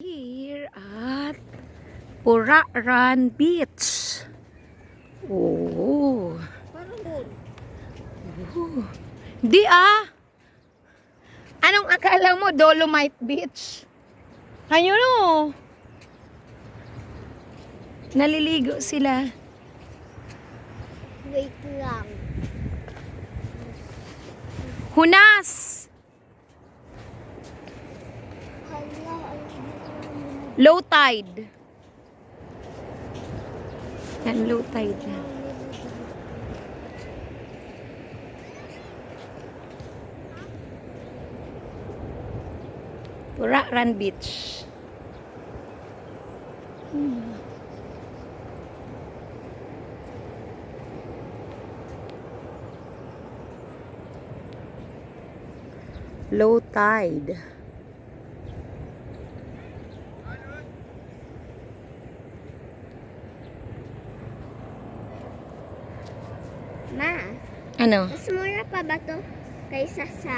here at Puraran Beach. Oh. Parang doon. Oh. Di ah. Anong akala mo? Dolomite Beach? Kayo no? Naliligo sila. Wait lang. Hunas! Hala, Low tide. Yan, low tide na. Puraran Beach. Low tide. Ma, Ano? mas mura pa ba to kaysa sa